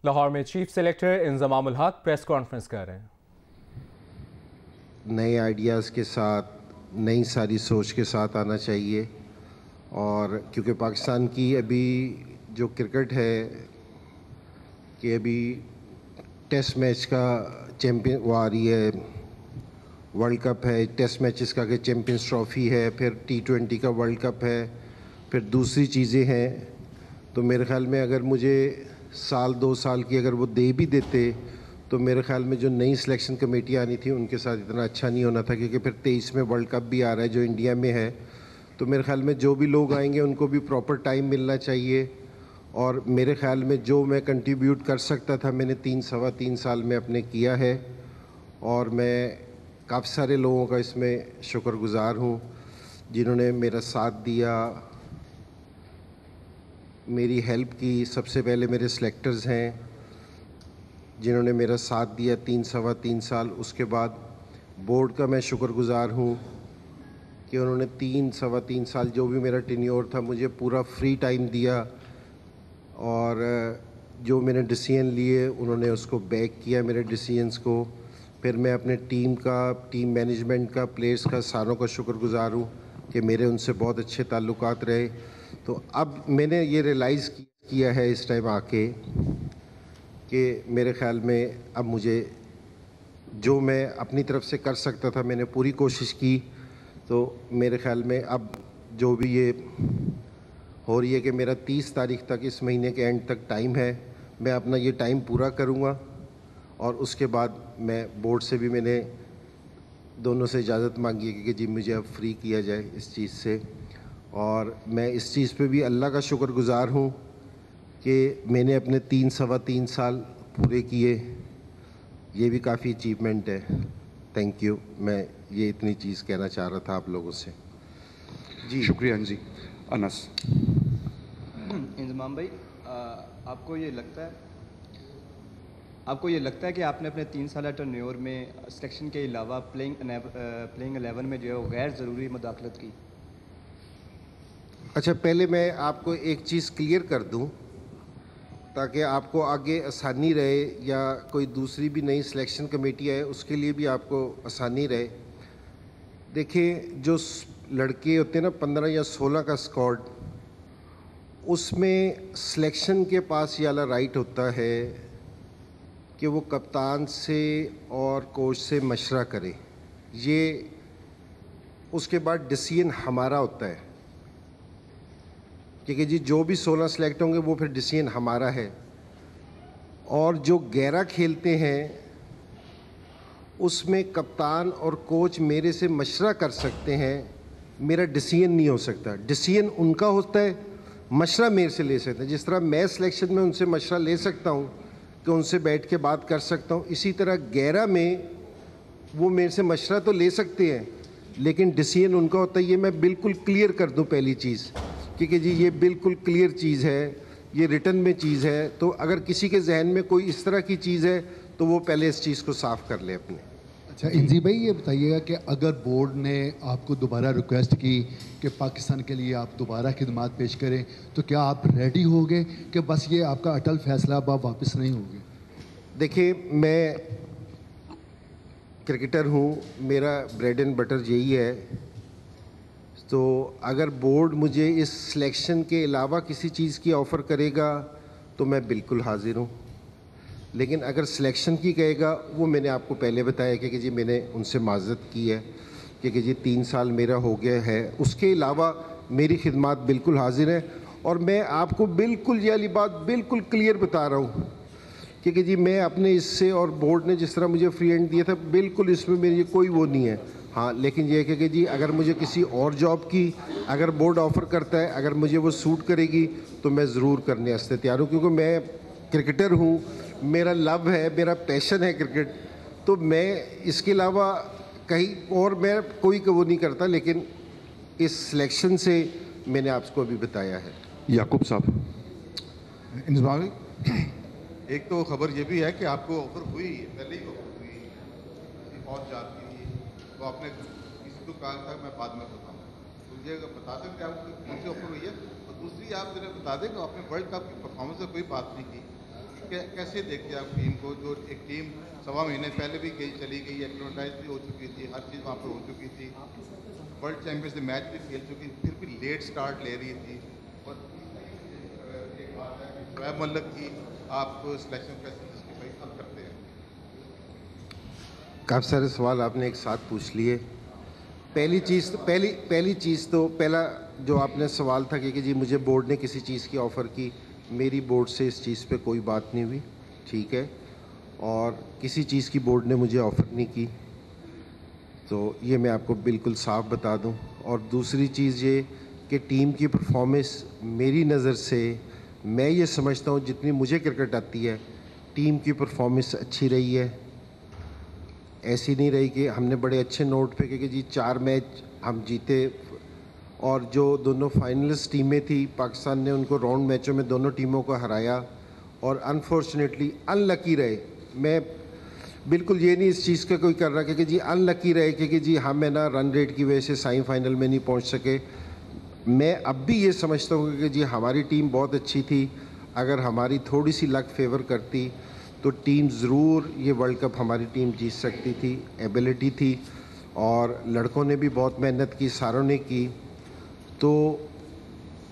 लाहौर में chief selector Inzamam-ul हक press conference कर रहे हैं। नए आइडियाज़ के साथ, नई सारी सोच के साथ आना चाहिए। और क्योंकि पाकिस्तान की अभी जो क्रिकेट है कि अभी टेस्ट मैच का चैम्पियन वो आ रही है, वर्ल्ड कप है, टेस्ट मैचेस का कि चैम्पियंस ट्रॉफ़ी है, फिर T20 का वर्ल्ड कप है, फिर दूसरी चीज़ें हैं। तो मेरे ख़्याल में अगर मुझे साल 2 साल की अगर वो दे भी देते तो मेरे ख़्याल में जो नई सिलेक्शन कमेटी आनी थी उनके साथ इतना अच्छा नहीं होना था, क्योंकि फिर 23 में वर्ल्ड कप भी आ रहा है जो इंडिया में है। तो मेरे ख़्याल में जो भी लोग आएंगे उनको भी प्रॉपर टाइम मिलना चाहिए। और मेरे ख़्याल में जो मैं कंट्रीब्यूट कर सकता था मैंने 3 साल में अपने किया है। और मैं काफ़ी सारे लोगों का इसमें शुक्रगुज़ार हूँ जिन्होंने मेरा साथ दिया, मेरी हेल्प की। सबसे पहले मेरे सिलेक्टर्स हैं जिन्होंने मेरा साथ दिया 3 साल। उसके बाद बोर्ड का मैं शुक्रगुज़ार हूँ कि उन्होंने 3 साल जो भी मेरा टेन्योर था मुझे पूरा फ्री टाइम दिया, और जो मैंने डिसीजन लिए उन्होंने उसको बैक किया मेरे डिसीजंस को। फिर मैं अपने टीम मैनेजमेंट का, प्लेयर्स का, सारों का शुक्रगुज़ार हूँ कि मेरे उनसे बहुत अच्छे ताल्लुकात रहे। तो अब मैंने ये रियलाइज़ किया है इस टाइम आके कि मेरे ख़्याल में अब मुझे जो मैं अपनी तरफ से कर सकता था मैंने पूरी कोशिश की। तो मेरे ख़्याल में अब जो भी ये हो रही है कि मेरा 30 तारीख तक, इस महीने के एंड तक टाइम है, मैं अपना ये टाइम पूरा करूँगा। और उसके बाद मैं बोर्ड से भी मैंने दोनों से इजाज़त मांगी है कि जी मुझे अब फ्री किया जाए इस चीज़ से। और मैं इस चीज़ पे भी अल्लाह का शुक्रगुज़ार हूँ कि मैंने अपने 3 साल पूरे किए। ये भी काफ़ी अचीवमेंट है। Thank you. मैं ये इतनी चीज़ कहना चाह रहा था आप लोगों से। जी शुक्रिया जी। अनस। इंजमाम भाई, आपको ये लगता है कि आपने अपने 3 साल टर्न्योर में सिलेक्शन के अलावा प्लेइंग 11 में जो है वो गैर ज़रूरी मुदाखलत की? अच्छा, पहले मैं आपको एक चीज़ क्लियर कर दूं ताकि आपको आगे आसानी रहे, या कोई दूसरी भी नई सिलेक्शन कमेटी आए उसके लिए भी आपको आसानी रहे। देखिए, जो लड़के होते हैं ना 15 या 16 का स्क्वाड, उसमें सिलेक्शन के पास ये वाला राइट होता है कि वो कप्तान से और कोच से मशवरा करे। ये उसके बाद डिसीजन हमारा होता है, क्योंकि जी जो भी 16 सेलेक्ट होंगे वो फिर डिसीजन हमारा है। और जो 11 खेलते हैं उसमें कप्तान और कोच मेरे से मशवरा कर सकते हैं, मेरा डिसीजन नहीं हो सकता। डिसीजन उनका होता है, मशवरा मेरे से ले सकते हैं। जिस तरह मैं सिलेक्शन में उनसे मशवरा ले सकता हूँ कि उनसे बैठ के बात कर सकता हूँ, इसी तरह 11 में वो मेरे से मशवरा तो ले सकते हैं लेकिन डिसीजन उनका होता है। ये मैं बिल्कुल क्लियर कर दूँ पहली चीज़, क्योंकि जी ये बिल्कुल क्लियर चीज़ है, ये रिटर्न में चीज़ है। तो अगर किसी के जहन में कोई इस तरह की चीज़ है तो वो पहले इस चीज़ को साफ़ कर ले अपने। अच्छा इंजी भाई, ये बताइएगा कि अगर बोर्ड ने आपको दोबारा रिक्वेस्ट की कि पाकिस्तान के लिए आप दोबारा खिदमात पेश करें, तो क्या आप रेडी होंगे कि बस ये आपका अटल फैसला, अब आप वापस नहीं होंगे? देखिए, मैं क्रिकेटर हूँ, मेरा ब्रेड एंड बटर यही है। तो अगर बोर्ड मुझे इस सिलेक्शन के अलावा किसी चीज़ की ऑफ़र करेगा तो मैं बिल्कुल हाज़िर हूँ। लेकिन अगर सिलेक्शन की कहेगा, वो मैंने आपको पहले बताया कि जी मैंने उनसे माज़रत की है कि जी 3 साल मेरा हो गया है। उसके अलावा मेरी खिदमत बिल्कुल हाज़िर है। और मैं आपको बिल्कुल ये वाली बात बिल्कुल क्लियर बता रहा हूँ कि जी मैं अपने इससे, और बोर्ड ने जिस तरह मुझे फ्री हैंड दिया था, बिल्कुल इसमें मेरी कोई वो नहीं है। हाँ, लेकिन ये है कि जी अगर मुझे किसी और जॉब की अगर बोर्ड ऑफ़र करता है, अगर मुझे वो सूट करेगी तो मैं ज़रूर करने वास्ते तैयार हूँ, क्योंकि मैं क्रिकेटर हूँ, मेरा लव है, मेरा पैशन है क्रिकेट। तो मैं इसके अलावा कहीं और मैं कोई वो नहीं करता। लेकिन इस सिलेक्शन से मैंने आपको अभी बताया है। याकूब साहब। इंजमाम भाई, एक तो खबर ये भी है कि आपको ऑफर हुई, पहले ही ऑफर हुई, किसी फौज जाती थी तो आपने किसी को कहा था मैं बाद में बताऊँ, तो ये बता दें कि आपको कौन सी ऑफर हुई है। और दूसरी आप जरा बता दें कि आपने वर्ल्ड कप की परफॉर्मेंस से कोई बात नहीं की, कैसे देखते हैं आप टीम को, जो एक टीम सवा महीने पहले भी गई चली गई, एक्रोडाइज भी हो चुकी थी, हर चीज़ वहाँ पर हो चुकी थी, वर्ल्ड चैंपियंस मैच भी खेल चुकी थी, फिर भी लेट स्टार्ट ले रही थी। और एक बात है कि शोएब मलिक की आप सिलेक्शन कैसे जस्टिफाई कब करते हैं? काफ़ी सारे सवाल आपने एक साथ पूछ लिए। पहली चीज़ तो पहला जो आपने सवाल था कि जी मुझे बोर्ड ने किसी चीज़ की ऑफ़र की, मेरी बोर्ड से इस चीज़ पे कोई बात नहीं हुई, ठीक है, और किसी चीज़ की बोर्ड ने मुझे ऑफ़र नहीं की, तो ये मैं आपको बिल्कुल साफ बता दूं। और दूसरी चीज़ ये कि टीम की परफॉर्मेंस मेरी नज़र से मैं ये समझता हूँ जितनी मुझे क्रिकेट आती है टीम की परफॉर्मेंस अच्छी रही है। ऐसी नहीं रही कि हमने बड़े अच्छे नोट पे कि जी 4 मैच हम जीते और जो दोनों फाइनलिस्ट टीमें थी पाकिस्तान ने उनको राउंड मैचों में दोनों टीमों को हराया और अनफॉर्चुनेटली अनलकी रहे। मैं बिल्कुल ये नहीं इस चीज़ का कोई कर रहा कि जी अनलकी रहे कि जी हम है ना रन रेट की वजह से सेमीफाइनल में नहीं पहुंच सके। मैं अब भी ये समझता हूँ कि जी हमारी टीम बहुत अच्छी थी, अगर हमारी थोड़ी सी लक फेवर करती तो टीम ज़रूर ये वर्ल्ड कप हमारी टीम जीत सकती थी, एबिलिटी थी और लड़कों ने भी बहुत मेहनत की, सारों ने की। तो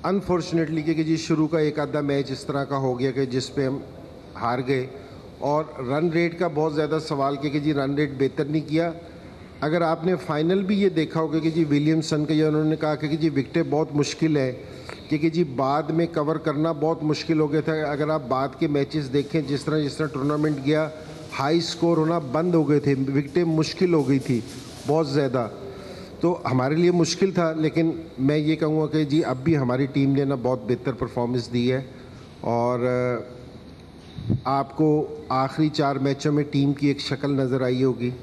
अनफॉर्चुनेटली कि जी शुरू का एक आधा मैच इस तरह का हो गया कि जिस पे हम हार गए और रन रेट का बहुत ज़्यादा सवाल कि जी रन रेट बेहतर नहीं किया। अगर आपने फाइनल भी ये देखा होगा कि जी विलियमसन का ये उन्होंने कहा कि जी विकेटें बहुत मुश्किल है कि जी बाद में कवर करना बहुत मुश्किल हो गया था। अगर आप बाद के मैचेस देखें जिस तरह टूर्नामेंट गया हाई स्कोर होना बंद हो गए थे, विकेटें मुश्किल हो गई थी बहुत ज़्यादा, तो हमारे लिए मुश्किल था। लेकिन मैं ये कहूँगा कि जी अब भी हमारी टीम ने ना बहुत बेहतर परफॉर्मेंस दी है और आपको आखिरी 4 मैचों में टीम की एक शक्ल नज़र आई होगी।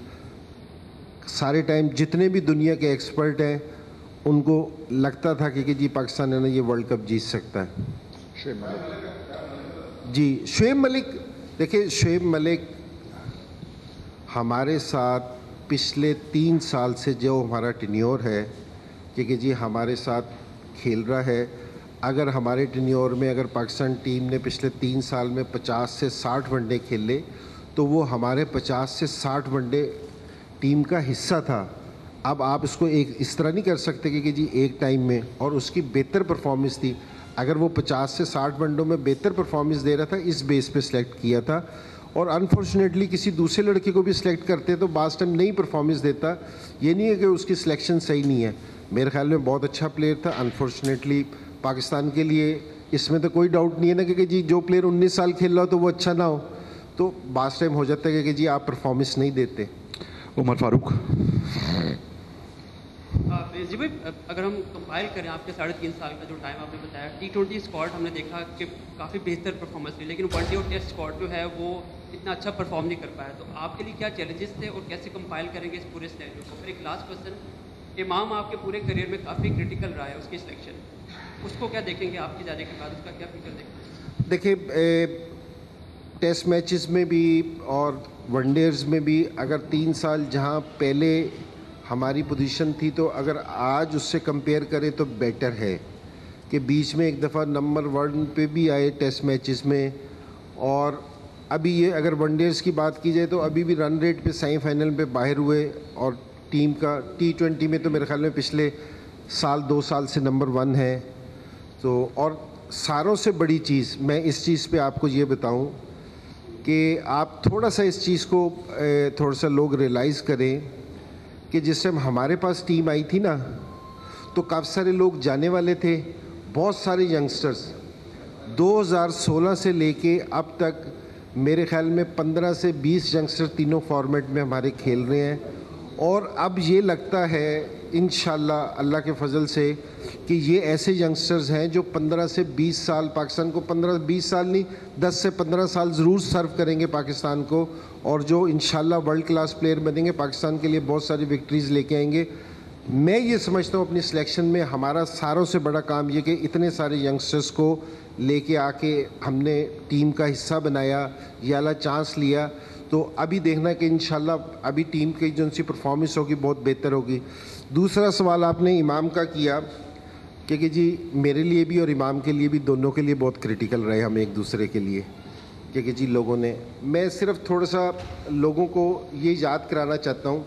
सारे टाइम जितने भी दुनिया के एक्सपर्ट हैं उनको लगता था कि जी पाकिस्तान है ना ये वर्ल्ड कप जीत सकता है। शोएब मलिक जी शोएब मलिक, देखिए शोएब मलिक हमारे साथ पिछले 3 साल से जो हमारा टेन्योर है कि जी हमारे साथ खेल रहा है। अगर हमारे टेन्योर में अगर पाकिस्तान टीम ने पिछले 3 साल में 50 से 60 वनडे खेले तो वो हमारे 50 से 60 वनडे टीम का हिस्सा था। अब आप इसको एक इस तरह नहीं कर सकते कि जी एक टाइम में, और उसकी बेहतर परफॉर्मेंस थी। अगर वो 50 से 60 वनडों में बेहतर परफॉर्मेंस दे रहा था इस बेस पे सिलेक्ट किया था। और अनफॉर्चुनेटली किसी दूसरे लड़के को भी सिलेक्ट करते तो बास टाइम नई परफॉर्मेंस देता। ये नहीं है कि उसकी सिलेक्शन सही नहीं है, मेरे ख्याल में बहुत अच्छा प्लेयर था। अनफॉर्चुनेटली पाकिस्तान के लिए इसमें तो कोई डाउट नहीं है ना कि जी जो प्लेयर 19 साल खेल रहा हो तो वो अच्छा ना हो, तो बास टाइम हो जाता है कि जी आप परफॉर्मेंस नहीं देते। उमर फारूक। जी भाई, अगर हम कंपाइल करें आपके 3.5 साल का जो टाइम आपने बताया, T20 स्क्वाड हमने देखा कि काफ़ी बेहतर परफॉर्मेंस थी, लेकिन वनडे और टेस्ट स्क्वाड जो है वो इतना अच्छा परफॉर्म नहीं कर पाया। तो आपके लिए क्या चैलेंजेस थे और कैसे कंपाइल करेंगे इस पूरे सिनेरियो को? फिर एक लास्ट क्वेश्चन, इमाम आपके पूरे करियर में काफ़ी क्रिटिकल रहा है उसकी सिलेक्शन, उसको क्या देखेंगे आपके जाने के बाद, उसका क्या फ्यूचर देखेंगे? देखिए टेस्ट मैचेस में भी और वनडेज़ में भी अगर 3 साल जहां पहले हमारी पोजीशन थी तो अगर आज उससे कंपेयर करें तो बेटर है कि बीच में एक दफ़ा नंबर 1 पे भी आए टेस्ट मैचेस में। और अभी ये अगर वनडेज़ की बात की जाए तो अभी भी रन रेट पे सेमीफाइनल पे बाहर हुए और टीम का T20 में तो मेरे ख्याल में पिछले 2 साल से नंबर 1 है। तो और सारों से बड़ी चीज़ मैं इस चीज़ पे आपको ये बताऊं कि आप थोड़ा सा इस चीज़ को थोड़ा सा लोग रियलाइज़ करें कि जिस टाइम हमारे पास टीम आई थी ना तो काफ़ी सारे लोग जाने वाले थे, बहुत सारे यंगस्टर्स 2016 से लेके अब तक मेरे ख्याल में 15 से 20 यंगस्टर तीनों फॉर्मेट में हमारे खेल रहे हैं। और अब ये लगता है इंशाल्लाह अल्लाह के फजल से कि ये ऐसे यंगस्टर्स हैं जो 15 से 20 साल पाकिस्तान को 15-20 साल नहीं 10 से 15 साल ज़रूर सर्व करेंगे पाकिस्तान को, और जो इंशाल्लाह वर्ल्ड क्लास प्लेयर बनेंगे, पाकिस्तान के लिए बहुत सारी विक्ट्रीज़ लेके आएंगे। मैं ये समझता हूँ अपनी सिलेक्शन में हमारा सारों से बड़ा काम ये कि इतने सारे यंगस्टर्स को लेके आके हमने टीम का हिस्सा बनाया, ये वाला चांस लिया। तो अभी देखना कि इंशाल्लाह अभी टीम की जो सी परफॉर्मेंस होगी बहुत बेहतर होगी। दूसरा सवाल आपने इमाम का किया कि जी मेरे लिए भी और इमाम के लिए भी, दोनों के लिए बहुत क्रिटिकल रहे हम एक दूसरे के लिए कि जी लोगों ने, मैं सिर्फ थोड़ा सा लोगों को ये याद कराना चाहता हूँ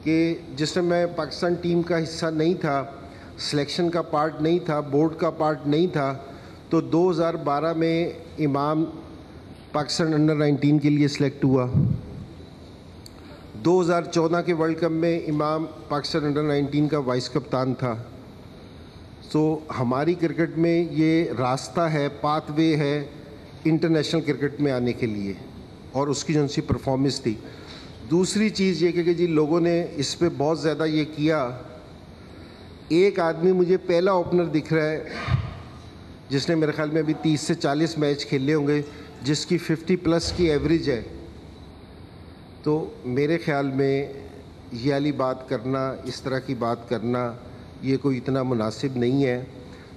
कि जिस समय मैं पाकिस्तान टीम का हिस्सा नहीं था, सिलेक्शन का पार्ट नहीं था, बोर्ड का पार्ट नहीं था, तो 2012 में इमाम पाकिस्तान अंडर 19 के लिए सिलेक्ट हुआ। 2014 के वर्ल्ड कप में इमाम पाकिस्तान अंडर 19 का वाइस कप्तान था। तो हमारी क्रिकेट में ये रास्ता है, पाथवे है इंटरनेशनल क्रिकेट में आने के लिए, और उसकी जो सी परफॉर्मेंस थी। दूसरी चीज़ ये कि जी लोगों ने इस पे बहुत ज़्यादा ये किया। एक आदमी मुझे पहला ओपनर दिख रहा है जिसने मेरे ख्याल में अभी 30 से 40 मैच खेले होंगे, जिसकी 50 प्लस की एवरेज है। तो मेरे ख्याल में ये वाली बात करना, इस तरह की बात करना, ये कोई इतना मुनासिब नहीं है।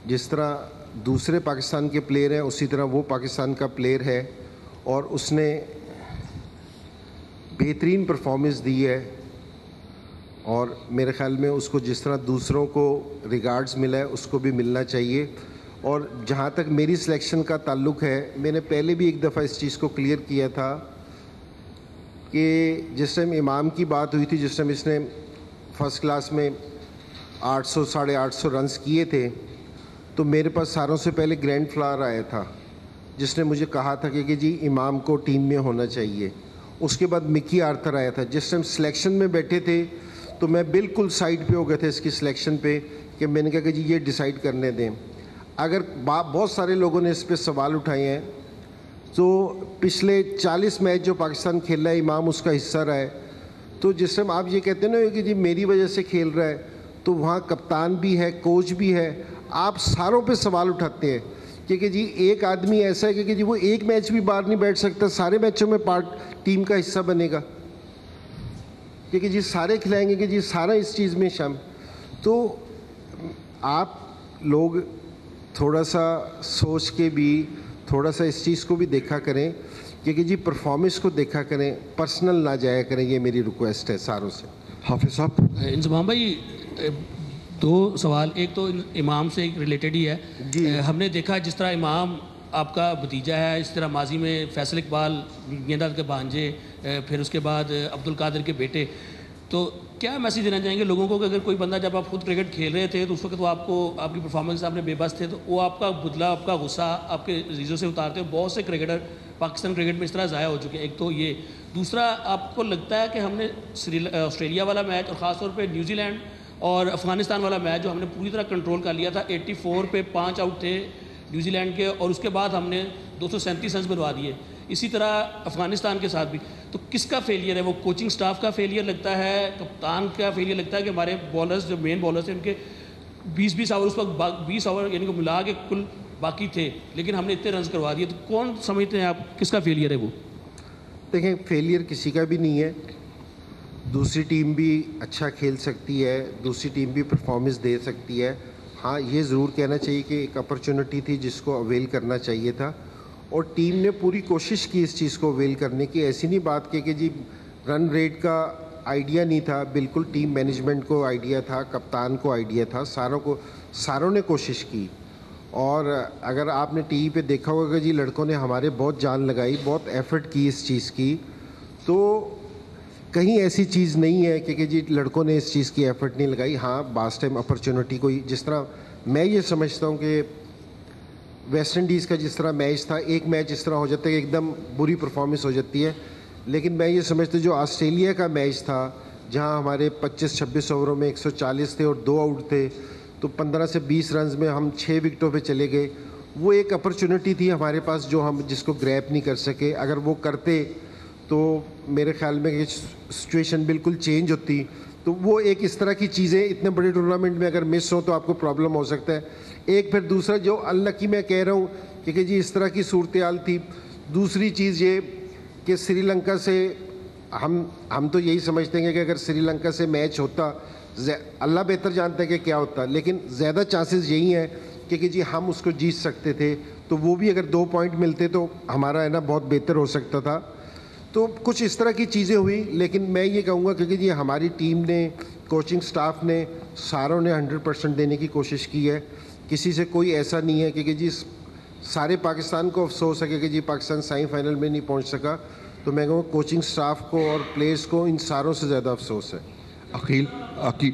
जिस तरह दूसरे पाकिस्तान के प्लेयर हैं उसी तरह वो पाकिस्तान का प्लेयर है और उसने बेहतरीन परफॉर्मेंस दी है, और मेरे ख्याल में उसको जिस तरह दूसरों को रिगार्ड्स मिला है उसको भी मिलना चाहिए। और जहाँ तक मेरी सिलेक्शन का ताल्लुक़ है, मैंने पहले भी एक दफ़ा इस चीज़ को क्लियर किया था कि जिस टाइम इमाम की बात हुई थी, जिस टाइम इसने फ़र्स्ट क्लास में 800 साढ़े 800 रन्स किए थे, तो मेरे पास सारों से पहले ग्रैंड फ्लावर आया था जिसने मुझे कहा था कि जी इमाम को टीम में होना चाहिए। उसके बाद मिकी आर्थर आया था। जिस टाइम सिलेक्शन में बैठे थे तो मैं बिल्कुल साइड पे हो गए थे इसकी सिलेक्शन पे, कि मैंने कहा कि जी ये डिसाइड करने दें। अगर बहुत सारे लोगों ने इस पे सवाल उठाए हैं, तो पिछले 40 मैच जो पाकिस्तान खेल रहा है इमाम उसका हिस्सा रहा है। तो जिस टाइम आप ये कहते हैं ना कि जी मेरी वजह से खेल रहा है, तो वहाँ कप्तान भी है, कोच भी है, आप सारों पे सवाल उठाते हैं कि जी एक आदमी ऐसा है कि जी वो एक मैच भी बाहर नहीं बैठ सकता, सारे मैचों में टीम का हिस्सा बनेगा, क्योंकि जी सारे खिलाएंगे कि जी सारा इस चीज़ में शामिल। तो आप लोग थोड़ा सा सोच के भी थोड़ा सा इस चीज़ को भी देखा करें, क्योंकि जी परफॉर्मेंस को देखा करें, पर्सनल ना जाया करें। ये मेरी रिक्वेस्ट है सारों से। हाफिज साहब। इंजमाम भाई, दो सवाल, एक तो इमाम से रिलेटेड ही है जी। हमने देखा जिस तरह इमाम आपका भतीजा है, इस तरह माजी में फैसल इकबाल गेंदा के भांजे, फिर उसके बाद अब्दुल कादिर के बेटे, तो क्या मैसेज देना चाहेंगे लोगों को कि अगर कोई बंदा, जब आप खुद क्रिकेट खेल रहे थे तो उस वक्त वो आपको आपकी परफॉर्मेंस आपने बेबस थे, तो वो आपका बदला, आपका गुस्सा आपके रीज़ों से उतारते हो। बहुत से क्रिकेटर पाकिस्तान क्रिकेट में इस तरह ज़ाया हो चुके हैं। एक तो ये, दूसरा आपको लगता है कि हमने ऑस्ट्रेलिया वाला मैच और ख़ासतौर पर न्यूजीलैंड और अफ़गानिस्तान वाला मैच जो हमने पूरी तरह कंट्रोल कर लिया था, 84 पे 5 आउट थे न्यूजीलैंड के, और उसके बाद हमने 237 रन बनवा दिए, इसी तरह अफ़गानिस्तान के साथ भी, तो किसका फेलियर है? वो कोचिंग स्टाफ का फेलियर लगता है, कप्तान का फेलियर लगता है कि हमारे बॉलर्स जो मेन बॉलर्स हैं उनके 20-20 ओवर, उस वक्त 20 ओवर यानी कि मिला के कुल बाकी थे, लेकिन हमने इतने रन करवा दिए, तो कौन समझते हैं आप किसका फेलियर है? वो देखें, फेलियर किसी का भी नहीं है। दूसरी टीम भी अच्छा खेल सकती है, दूसरी टीम भी परफॉर्मेंस दे सकती है। हाँ, ये ज़रूर कहना चाहिए कि एक अपॉर्चुनिटी थी जिसको अवेल करना चाहिए था, और टीम ने पूरी कोशिश की इस चीज़ को अवेल करने की। ऐसी नहीं बात कि जी रन रेट का आइडिया नहीं था, बिल्कुल टीम मैनेजमेंट को आइडिया था, कप्तान को आइडिया था, सारों ने कोशिश की। और अगर आपने टीवी पे देखा होगा कि जी लड़कों ने हमारे बहुत जान लगाई, बहुत एफर्ट की इस चीज़ की, तो कहीं ऐसी चीज़ नहीं है कि जी लड़कों ने इस चीज़ की एफर्ट नहीं लगाई। हाँ, बास टाइम अपॉर्चुनिटी कोई, जिस तरह मैं ये समझता हूँ कि वेस्ट इंडीज़ का जिस तरह मैच था, एक मैच इस तरह हो जाता है कि एकदम बुरी परफॉर्मेंस हो जाती है, लेकिन मैं ये समझता हूँ जो ऑस्ट्रेलिया का मैच था जहाँ हमारे 25-26 ओवरों में 140 थे और 2 आउट थे, तो 15 से 20 रन में हम 6 विकेटों पे चले गए। वो एक अपॉर्चुनिटी थी हमारे पास जो हम जिसको ग्रैब नहीं कर सके। अगर वो करते तो मेरे ख्याल में सिचुएशन बिल्कुल चेंज होती। तो वो एक इस तरह की चीज़ें इतने बड़े टूर्नामेंट में अगर मिस हो तो आपको प्रॉब्लम हो सकता है। एक फिर दूसरा जो अनलकी मैं कह रहा हूँ कि जी इस तरह की सूरत हाल थी। दूसरी चीज़ ये कि श्रीलंका से हम तो यही समझते हैं कि अगर श्रीलंका से मैच होता, अल्लाह बेहतर जानता है कि क्या होता, लेकिन ज़्यादा चांसेस यही हैं कि जी हम उसको जीत सकते थे। तो वो भी अगर 2 पॉइंट मिलते तो हमारा है ना बहुत बेहतर हो सकता था। तो कुछ इस तरह की चीज़ें हुई, लेकिन मैं ये कहूँगा कि जी हमारी टीम ने, कोचिंग स्टाफ ने, सारों ने 100% देने की कोशिश की है। किसी से कोई ऐसा नहीं है कि जी सारे पाकिस्तान को अफसोस है कि जी पाकिस्तान सेमीफाइनल में नहीं पहुंच सका, तो मैं कहूँगा कोचिंग स्टाफ को और प्लेयर्स को इन सारों से ज़्यादा अफसोस है। अकील अकील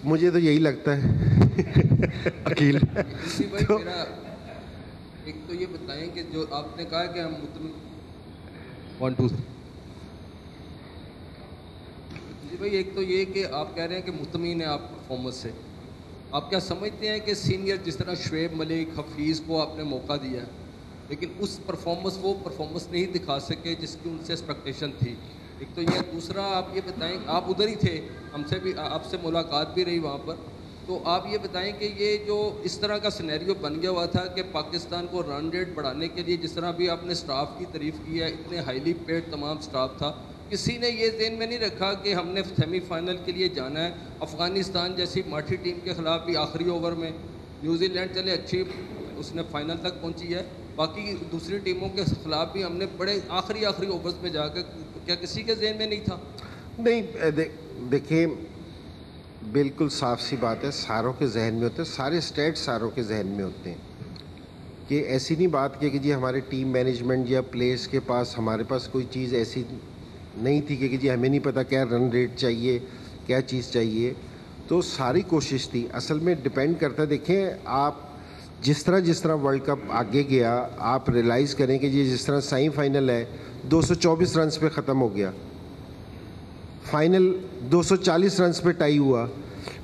मुझे तो यही लगता है। अकील भाई मेरा एक तो ये बताएं कि जो आपने कहा कि हम जी भाई, एक तो ये कि आप कह रहे हैं कि मुतमीन है आप परफॉर्मेंस से। आप क्या समझते हैं कि सीनियर जिस तरह शुएब मलिक, हफीज़ को आपने मौका दिया, लेकिन उस वो परफॉर्मेंस नहीं दिखा सके जिसकी उनसे एक्सपेक्टेशन थी? एक तो ये। दूसरा आप ये बताएं, आप उधर ही थे, हमसे भी आपसे मुलाकात भी रही वहाँ पर, तो आप ये बताएं कि ये जो इस तरह का सिनेरियो बन गया हुआ था कि पाकिस्तान को रन रेट बढ़ाने के लिए, जिस तरह भी आपने स्टाफ की तारीफ़ की है, इतने हाईली पेड तमाम स्टाफ था, किसी ने ये ज़हन में नहीं रखा कि हमने सेमीफाइनल के लिए जाना है। अफ़गानिस्तान जैसी माठी टीम के ख़िलाफ़ भी आखिरी ओवर में, न्यूजीलैंड चले अच्छी उसने फ़ाइनल तक पहुंची है, बाकी दूसरी टीमों के ख़िलाफ़ भी हमने बड़े आखिरी ओवर्स में जाकर, क्या किसी के ज़हन में नहीं था? नहीं, देखिए बिल्कुल साफ सी बात है, सारों के जहन में होते हैं, सारे स्टेट सारों के जहन में होते हैं। कि ऐसी नहीं बात कि जी हमारे टीम मैनेजमेंट या प्लेयर्स के पास, हमारे पास कोई चीज़ ऐसी नहीं थी कि जी हमें नहीं पता क्या रन रेट चाहिए, क्या चीज़ चाहिए। तो सारी कोशिश थी, असल में डिपेंड करता है। देखें आप जिस तरह वर्ल्ड कप आगे गया, आप रियलाइज़ करें कि जी जिस तरह सेमीफाइनल है 224 रन्स पे ख़त्म हो गया, फाइनल 240 रन्स पे टाई हुआ,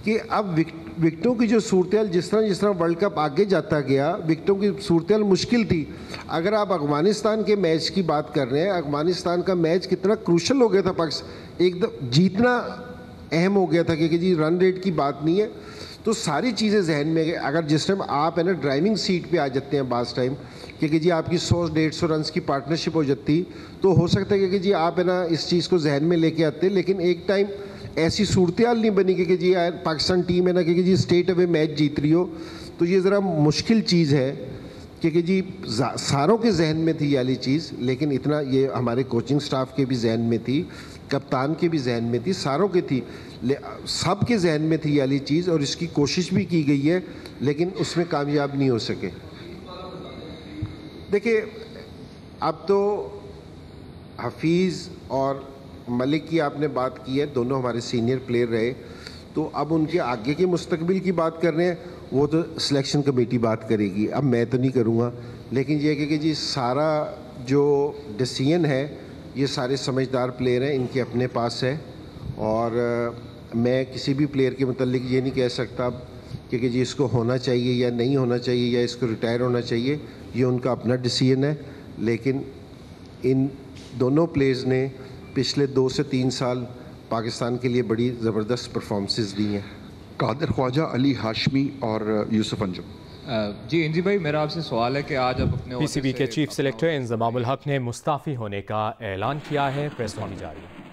कि अब विकेटों की जो सूरत जिस तरह वर्ल्ड कप आगे जाता गया, विकेटों की सूरत मुश्किल थी। अगर आप अफगानिस्तान के मैच की बात कर रहे हैं, अफगानिस्तान का मैच कितना क्रूशल हो गया था, पाकिस्तान एकदम जीतना अहम हो गया था कि जी रन रेट की बात नहीं है। तो सारी चीज़ें जहन में, अगर जिस टाइम आप है ना ड्राइविंग सीट पे आ जाते हैं बास टाइम कि जी आपकी 100-150 रन की पार्टनरशिप हो जाती, तो हो सकता है कि जी आप है ना इस चीज़ को जहन में लेके आते। लेकिन एक टाइम ऐसी सूरत हाल नहीं बनी कि जी यार पाकिस्तान टीम है ना कि जी स्टेट अवे मैच जीत रही हो, तो ये ज़रा मुश्किल चीज़ है कि जी सारों के जहन में थी ये वाली चीज़। लेकिन इतना ये हमारे कोचिंग स्टाफ के भी जहन में थी, कप्तान के भी जहन में थी, सारों के थी, सब के जहन में थी ये वाली चीज़, और इसकी कोशिश भी की गई है, लेकिन उसमें कामयाब नहीं हो सके। देखिए अब तो हफीज़ और मलिक की आपने बात की है, दोनों हमारे सीनियर प्लेयर रहे, तो अब उनके आगे के मुस्तकबिल की बात कर रहे हैं, वो तो सिलेक्शन कमेटी बात करेगी, अब मैं तो नहीं करूँगा। लेकिन ये कि जी सारा जो डिसीजन है ये सारे समझदार प्लेयर हैं, इनके अपने पास है, और मैं किसी भी प्लेयर के मुतालिक ये नहीं कह सकता कि जी इसको होना चाहिए या नहीं होना चाहिए या इसको रिटायर होना चाहिए, ये उनका अपना डिसीजन है। लेकिन इन दोनों प्लेयर्स ने पिछले 2 से 3 साल पाकिस्तान के लिए बड़ी ज़बरदस्त परफॉर्मेंसेस दी हैं। कादिर ख्वाजा, अली हाशमी और यूसुफ अंजुम। जी इंजी भाई, मेरा आपसे सवाल है कि आज आप अपने पीसीबी के चीफ सेलेक्टर इंजमामुल हक ने मुस्ताफ़ी होने का ऐलान किया है, प्रेस कॉन्फ्रेंस जारी है।